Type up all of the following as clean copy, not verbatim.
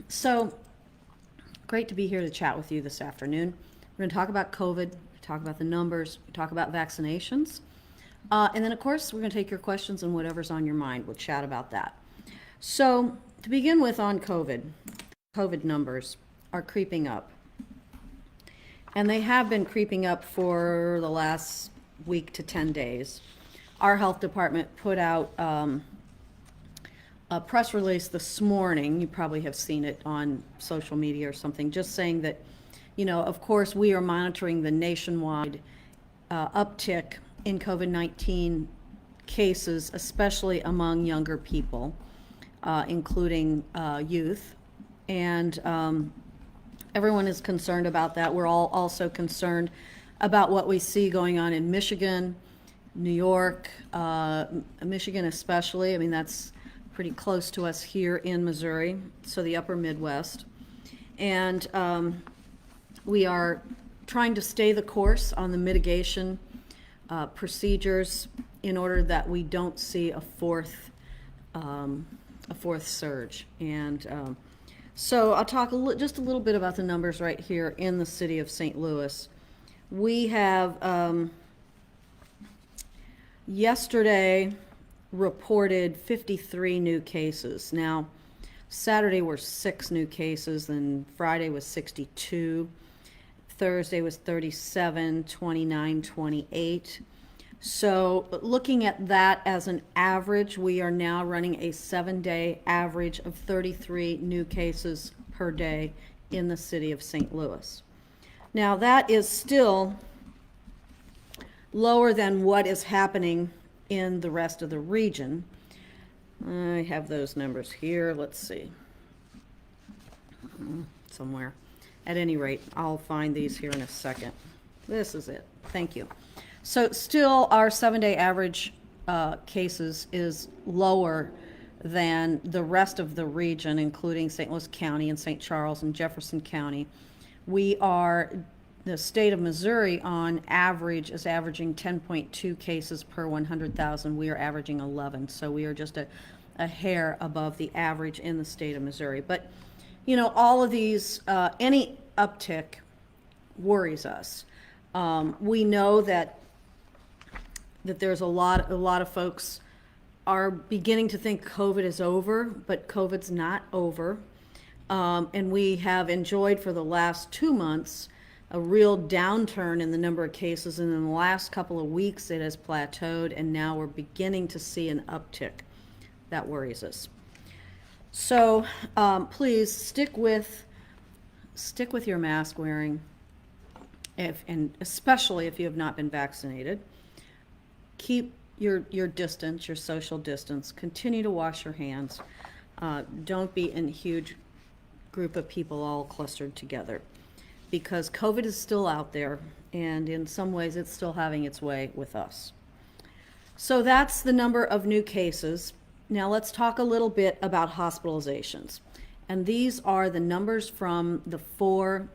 So great to be here to chat with you this afternoon. We're going to talk about COVID, talk about the numbers, talk about vaccinations, and then of course we're going to take your questions and whatever's on your mind. We'll chat about that. So to begin with, on COVID numbers are creeping up, and they have been creeping up for the last week to 10 days. Our health department put out a press release this morning. You probably have seen it on social media or something, just saying that, of course, we are monitoring the nationwide uptick in COVID-19 cases, especially among younger people, including youth. And everyone is concerned about that. We're all also concerned about what we see going on in Michigan, New York, Michigan especially. I mean, that's pretty close to us here in Missouri, so the upper Midwest. And we are trying to stay the course on the mitigation procedures in order that we don't see a fourth surge. And so I'll talk just a little bit about the numbers right here in the city of St. Louis. We have yesterday reported 53 new cases. Now, Saturday were 6 new cases, then Friday was 62, Thursday was 37, 29, 28. So looking at that as an average, we are now running a 7-day average of 33 new cases per day in the city of St. Louis. Now, that is still lower than what is happening in the rest of the region. I have those numbers here. Let's see. Somewhere. At any rate, I'll find these here in a second. This is it. Thank you. So still, our 7-day average cases is lower than the rest of the region, including St. Louis County and St. Charles and Jefferson County. The state of Missouri on average is averaging 10.2 cases per 100,000. We are averaging 11, so we are just a hair above the average in the state of Missouri. But, all of these, any uptick worries us. We know that there's a lot of folks are beginning to think COVID is over, but COVID's not over. And we have enjoyed for the last 2 months a real downturn in the number of cases, and in the last couple of weeks it has plateaued, and now we're beginning to see an uptick. That worries us. So please stick with your mask wearing, and especially if you have not been vaccinated. Keep your distance, your social distance. Continue to wash your hands. Don't be in a huge group of people all clustered together, because COVID is still out there, and in some ways it's still having its way with us. So that's the number of new cases. Now let's talk a little bit about hospitalizations. And these are the numbers from the 4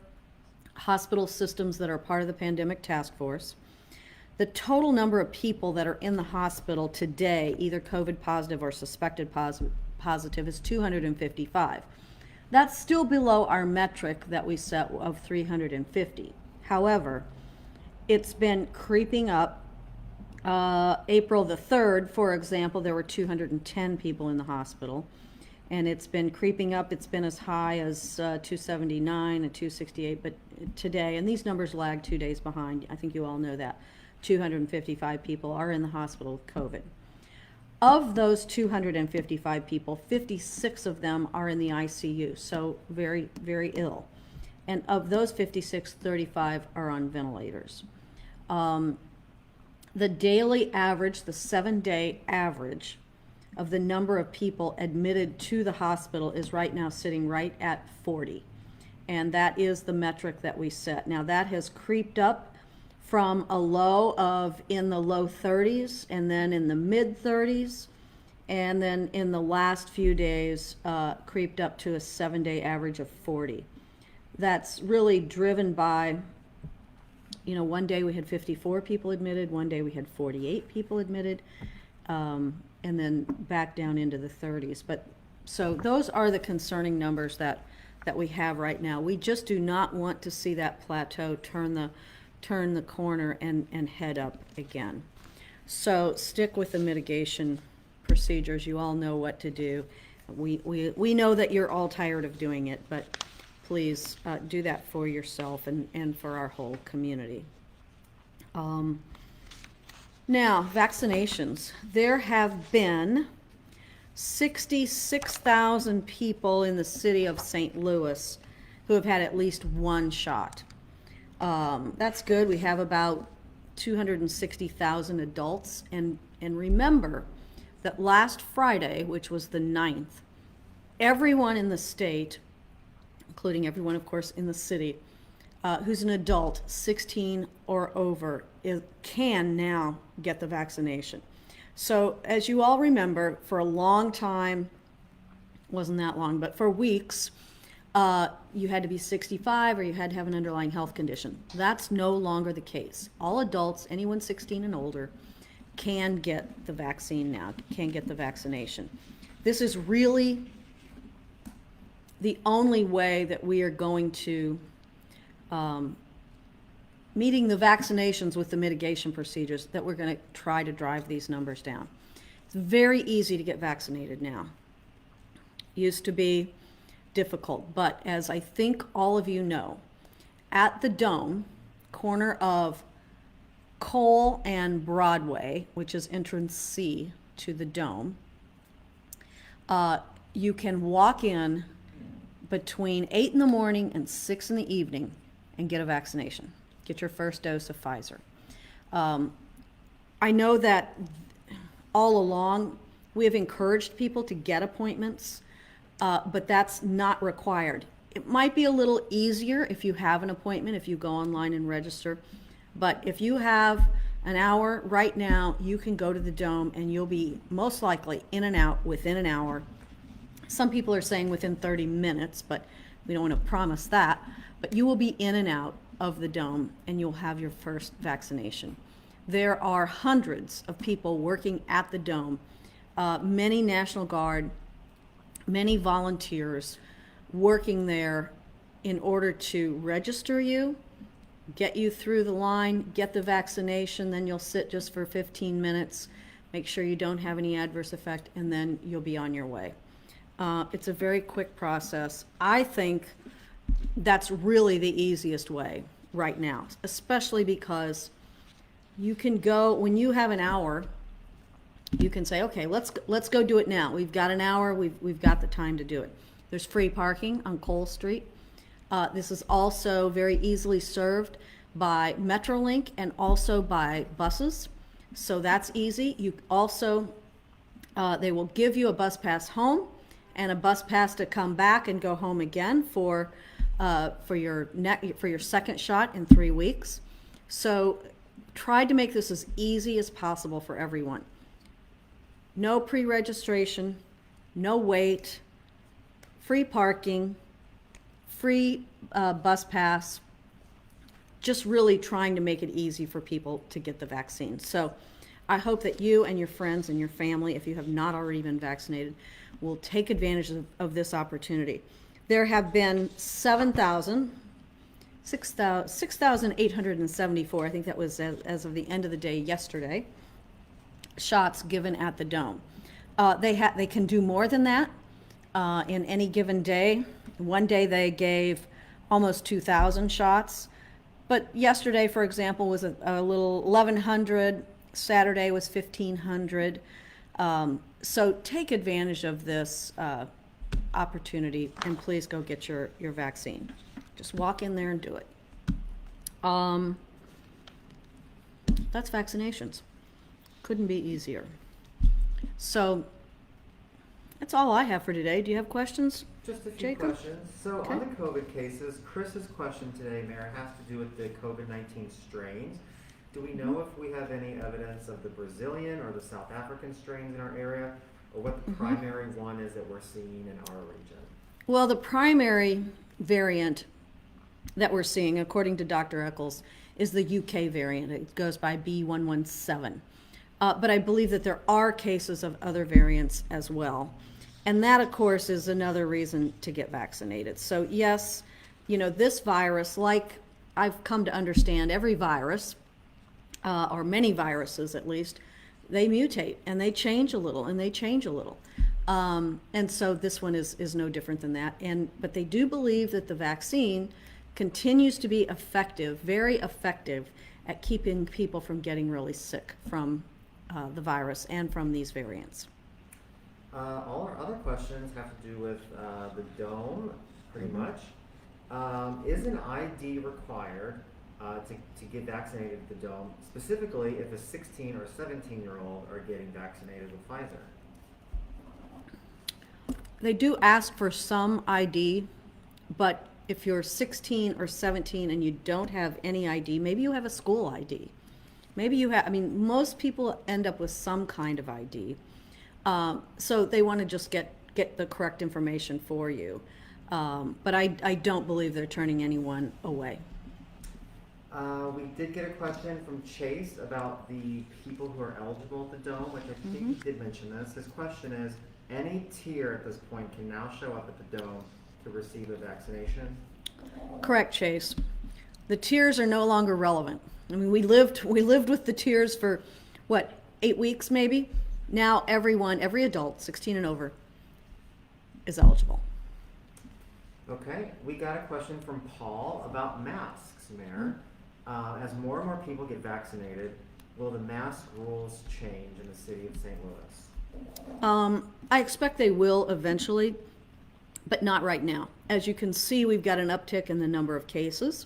hospital systems that are part of the pandemic task force. The total number of people that are in the hospital today, either COVID positive or suspected positive, is 255. That's still below our metric that we set of 350. However, it's been creeping up. April the 3rd, for example, there were 210 people in the hospital, and it's been creeping up. It's been as high as 279 and 268, but today, and these numbers lag 2 days behind, I think you all know that, 255 people are in the hospital with COVID. Of those 255 people, 56 of them are in the ICU, so very, very ill. And of those 56, 35 are on ventilators. The daily average, the 7-day average of the number of people admitted to the hospital is right now sitting right at 40. And that is the metric that we set. Now that has creeped up from a low of in the low 30s, and then in the mid 30s, and then in the last few days creeped up to a 7-day average of 40. That's really driven by, one day we had 54 people admitted, one day we had 48 people admitted, and then back down into the 30s. But So those are the concerning numbers that we have right now. We just do not want to see that plateau turn the corner and head up again. So stick with the mitigation procedures. You all know what to do. We know that you're all tired of doing it, but please do that for yourself and for our whole community. Now, vaccinations. There have been 66,000 people in the city of St. Louis who have had at least one shot. That's good. We have about 260,000 adults. And remember that last Friday, which was the 9th, everyone in the state, including everyone, of course, in the city, who's an adult, 16 or over, can now get the vaccination. So as you all remember, for a long time, wasn't that long, but for weeks, you had to be 65 or you had to have an underlying health condition. That's no longer the case. All adults, anyone 16 and older, can get the vaccine now, can get the vaccination. This is really the only way that we are going to meeting the vaccinations with the mitigation procedures that we're going to try to drive these numbers down. It's very easy to get vaccinated now. Used to be difficult, but as I think all of you know, at the Dome, corner of Cole and Broadway, which is entrance C to the Dome, you can walk in between 8 in the morning and 6 in the evening and get a vaccination. Get your first dose of Pfizer. I know that all along we have encouraged people to get appointments, but that's not required. It might be a little easier if you have an appointment, if you go online and register, but if you have an hour right now, you can go to the Dome and you'll be most likely in and out within an hour. Some people are saying within 30 minutes, but we don't want to promise that. But you will be in and out of the Dome and you'll have your first vaccination. There are hundreds of people working at the Dome, many National Guard, many volunteers working there in order to register you, get you through the line, get the vaccination, then you'll sit just for 15 minutes, make sure you don't have any adverse effect, and then you'll be on your way. It's a very quick process. I think that's really the easiest way right now, especially because you can go, when you have an hour, you can say, okay, let's go do it now. We've got an hour, we've got the time to do it. There's free parking on Cole Street. This is also very easily served by Metrolink and also by buses. So that's easy. You also, they will give you a bus pass home and a bus pass to come back and go home again for your second shot in 3 weeks. So try to make this as easy as possible for everyone. No pre-registration, no wait, free parking, free bus pass, just really trying to make it easy for people to get the vaccine. So I hope that you and your friends and your family, if you have not already been vaccinated, will take advantage of this opportunity. There have been 6,874, I think that was as of the end of the day yesterday, shots given at the Dome. They can do more than that in any given day. One day they gave almost 2,000 shots, but yesterday, for example, was a little 1,100. Saturday was 1,500. So take advantage of this opportunity and please go get your vaccine. Just walk in there and do it. That's vaccinations. Couldn't be easier. So that's all I have for today. Do you have questions? Just a few Jacob? questions. So Okay. on the COVID cases, Chris's question today, Mayor, has to do with the COVID-19 strains. Do we know if we have any evidence of the Brazilian or the South African strains in our area, or what the primary one is that we're seeing in our region? Well, the primary variant that we're seeing, according to Dr. Eccles, is the UK variant. It goes by B117. But I believe that there are cases of other variants as well. And that, of course, is another reason to get vaccinated. So yes, this virus, like I've come to understand, every virus, or many viruses at least, they mutate and they change a little and they change a little. And so this one is no different than that. But they do believe that the vaccine continues to be effective, very effective, at keeping people from getting really sick from the virus and from these variants. All our other questions have to do with the dome, pretty much. Is an ID required to get vaccinated at the dome, specifically if a 16 or 17-year-old are getting vaccinated with Pfizer? They do ask for some ID, but if you're 16 or 17 and you don't have any ID, maybe you have a school ID. Maybe you have, most people end up with some kind of ID. So they want to just get the correct information for you. But I don't believe they're turning anyone away. We did get a question from Chase about the people who are eligible at the dome, which I think he did mention this. His question is, any tier at this point can now show up at the dome to receive a vaccination? Correct, Chase. The tiers are no longer relevant. We lived with the tiers for, 8 weeks maybe? Now every adult, 16 and over, is eligible. Okay, we got a question from Paul about masks, Mayor. As more and more people get vaccinated, will the mask rules change in the city of St. Louis? I expect they will eventually, but not right now. As you can see, we've got an uptick in the number of cases.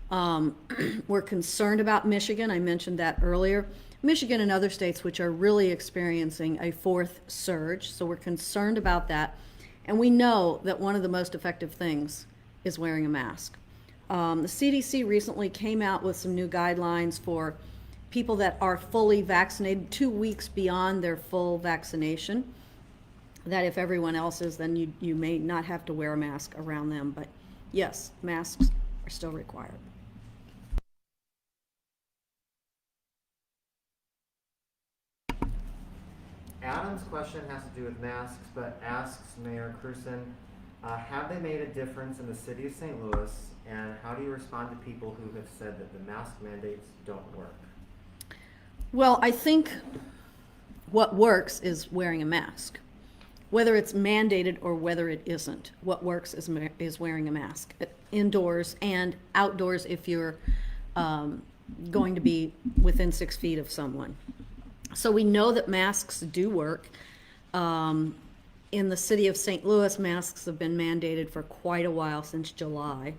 We're concerned about Michigan. I mentioned that earlier. Michigan and other states which are really experiencing a fourth surge, so we're concerned about that. And we know that one of the most effective things is wearing a mask. The CDC recently came out with some new guidelines for people that are fully vaccinated 2 weeks beyond their full vaccination, that if everyone else is, then you may not have to wear a mask around them. But yes, masks are still required. Adam's question has to do with masks, but asks Mayor Krewson, have they made a difference in the city of St. Louis, and how do you respond to people who have said that the mask mandates don't work? Well, I think what works is wearing a mask. Whether it's mandated or whether it isn't, what works is wearing a mask, indoors and outdoors if you're going to be within 6 feet of someone. So we know that masks do work. In the city of St. Louis, masks have been mandated for quite a while, since July.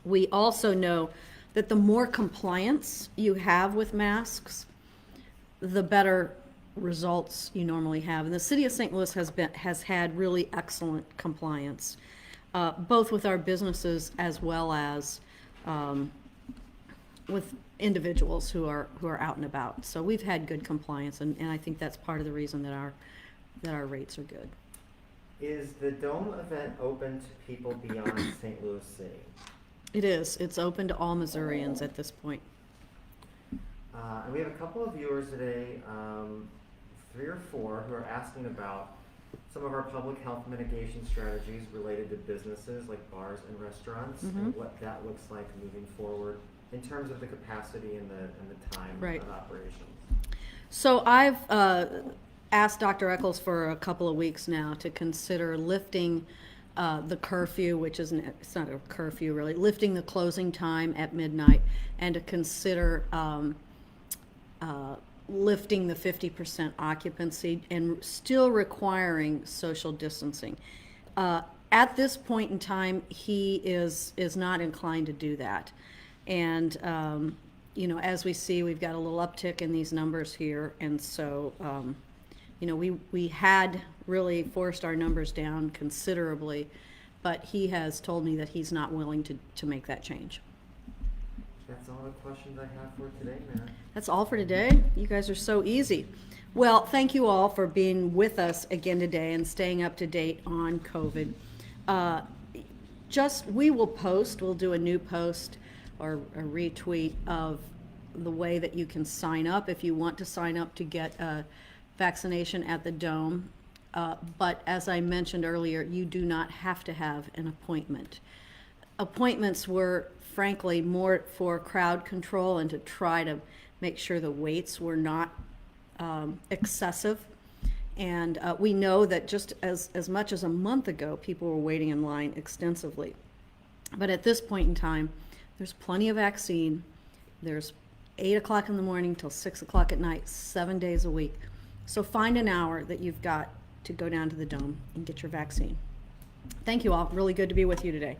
We also know that the more compliance you have with masks, the better results you normally have. And the city of St. Louis has had really excellent compliance, both with our businesses as well as with individuals who are out and about. So we've had good compliance, and I think that's part of the reason that our rates are good. Is the Dome event open to people beyond St. Louis City? It is. It's open to all Missourians at this point. And we have a couple of viewers today, 3 or 4, who are asking about some of our public health mitigation strategies related to businesses like bars and restaurants, and what that looks like moving forward in terms of the capacity and the time of operations. So I've asked Dr. Eccles for a couple of weeks now to consider lifting the curfew, which isn't, it's not a curfew really, lifting the closing time at midnight, and to consider lifting the 50% occupancy and still requiring social distancing. At this point in time, he is not inclined to do that. And, as we see, we've got a little uptick in these numbers here. And so, we had really forced our numbers down considerably, but he has told me that he's not willing to make that change. That's all the questions I have for today, Mayor. That's all for today. You guys are so easy. Well, thank you all for being with us again today and staying up to date on COVID. We'll do a new post or a retweet of the way that you can sign up if you want to sign up to get a vaccination at the Dome. But as I mentioned earlier, you do not have to have an appointment. Appointments were frankly more for crowd control and to try to make sure the waits were not excessive. And we know that just as much as a month ago, people were waiting in line extensively. But at this point in time, there's plenty of vaccine. There's 8 o'clock in the morning till 6 o'clock at night, 7 days a week. So find an hour that you've got to go down to the Dome and get your vaccine. Thank you all. Really good to be with you today.